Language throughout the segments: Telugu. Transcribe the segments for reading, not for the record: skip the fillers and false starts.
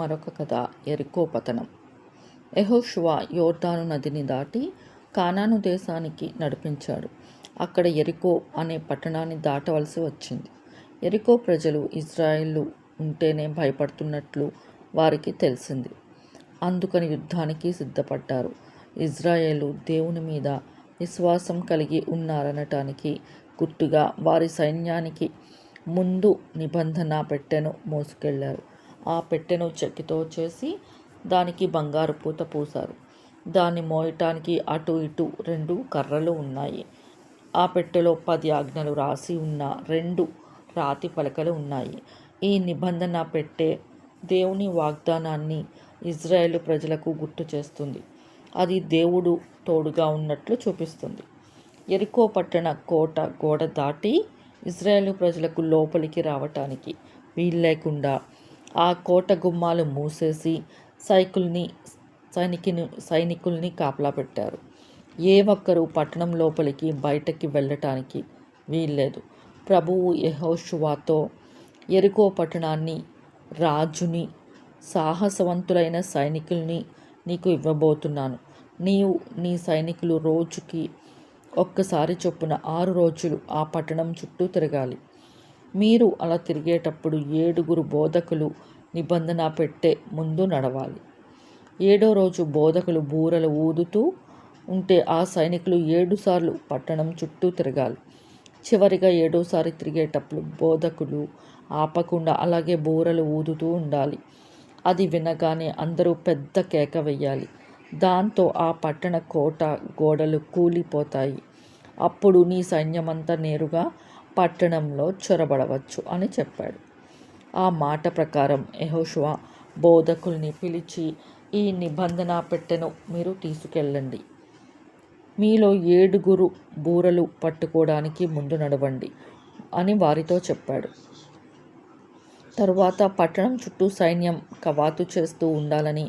మరొక కథ. యెరికో పతనం. యెహోషువ యోర్దాను నదిని దాటి కానాను దేశానికి నడిపించాడు. అక్కడ యెరికో అనే పట్టణాన్ని దాటవలసి వచ్చింది. యెరికో ప్రజలు ఇజ్రాయేలు ఉంటేనే భయపడుతున్నట్లు వారికి తెలిసింది. అందుకని యుద్ధానికి సిద్ధపడ్డారు. ఇజ్రాయేలు దేవుని మీద విశ్వాసం కలిగి ఉన్నారనటానికి గుర్తుగా వారి సైన్యానికి ముందు నిబంధన పెట్టెను మోసుకెళ్లారు. ఆ పెట్టెను చెక్కితో చేసి దానికి బంగారు పూత పూశారు. దాన్ని మోయటానికి అటు ఇటు 2 కర్రలు ఉన్నాయి. ఆ పెట్టెలో 10 ఆజ్ఞలు రాసి ఉన్న 2 రాతి పలకలు ఉన్నాయి. ఈ నిబంధన పెట్టె దేవుని వాగ్దానాన్ని ఇజ్రాయేలు ప్రజలకు గుర్తు చేస్తుంది. అది దేవుడు తోడుగా ఉన్నట్లు చూపిస్తుంది. యెరికో పట్టణ కోట గోడ దాటి ఇజ్రాయేలు ప్రజలకు లోపలికి రావటానికి వీల్లేకుండా ఆ కోట గుమ్మాలు మూసేసి సైనికుల్ని కాపలా పెట్టారు. ఏ ఒక్కరూ పట్టణం లోపలికి బయటకి వెళ్ళటానికి వీల్లేదు. ప్రభువు యెహోషువతో, యెరికో పట్టణాన్ని, రాజుని, సాహసవంతులైన సైనికుల్ని నీకు ఇవ్వబోతున్నాను. నీవు నీ సైనికులు రోజుకి ఒక్కసారి చొప్పున 6 రోజులు ఆ పట్టణం చుట్టూ తిరగాలి. మీరు అలా తిరిగేటప్పుడు 7 బోధకులు నిబంధన పెట్టె ముందు నడవాలి. 7వ రోజు బోధకులు బూరలు ఊదుతూ ఉంటే ఆ సైనికులు 7 సార్లు పట్టణం చుట్టూ తిరగాలి. చివరిగా 7వసారి తిరిగేటప్పుడు బోధకులు ఆపకుండా అలాగే బూరలు ఊదుతూ ఉండాలి. అది వినగానే అందరూ పెద్ద కేక వెయ్యాలి. దాంతో ఆ పట్టణ కోట గోడలు కూలిపోతాయి. అప్పుడు నీ సైన్యమంతా నేరుగా పట్టణంలో చొరబడవచ్చు అని చెప్పాడు. ఆ మాట ప్రకారం యెహోషువ బోధకుల్ని పిలిచి, ఈ నిబంధన పెట్టెను మీరు తీసుకెళ్ళండి. మీలో 7 బూరలు పట్టుకోవడానికి ముందు నడవండి అని వారితో చెప్పాడు. తరువాత పట్టణం చుట్టూ సైన్యం కవాతు చేస్తూ ఉండాలని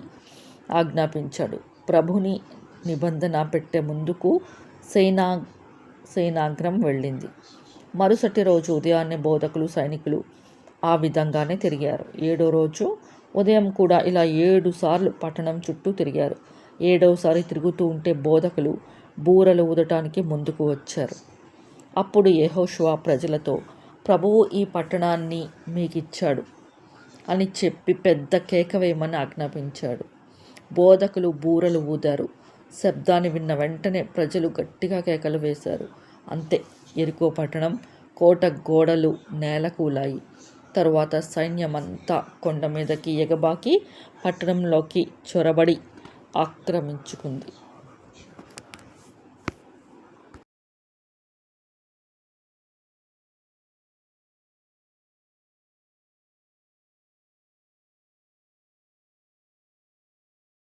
ఆజ్ఞాపించాడు. ప్రభుని నిబంధన పెట్టె ముందుకు సేనాగ్రం వెళ్ళింది. మరుసటి రోజు ఉదయాన్నే బోధకులు సైనికులు ఆ విధంగానే తిరిగారు. 7వ రోజు ఉదయం కూడా ఇలా 7 సార్లు పట్టణం చుట్టూ తిరిగారు. 7వసారి తిరుగుతూ ఉంటే బోధకులు బూరలు ఊదటానికి ముందుకు వచ్చారు. అప్పుడు యెహోషువ ప్రజలతో, ప్రభువు ఈ పట్టణాన్ని మీకిచ్చాడు అని చెప్పి పెద్ద కేక వేయమని ఆజ్ఞాపించాడు. బోధకులు బూరలు ఊదారు. శబ్దాన్ని విన్న వెంటనే ప్రజలు గట్టిగా కేకలు వేశారు. అంతే, యెరికో పట్టణం కోట గోడలు నేలకూలాయి. తరువాత సైన్యమంతా కొండ మీదకి ఎగబాకి పట్టణంలోకి చొరబడి ఆక్రమించుకుంది.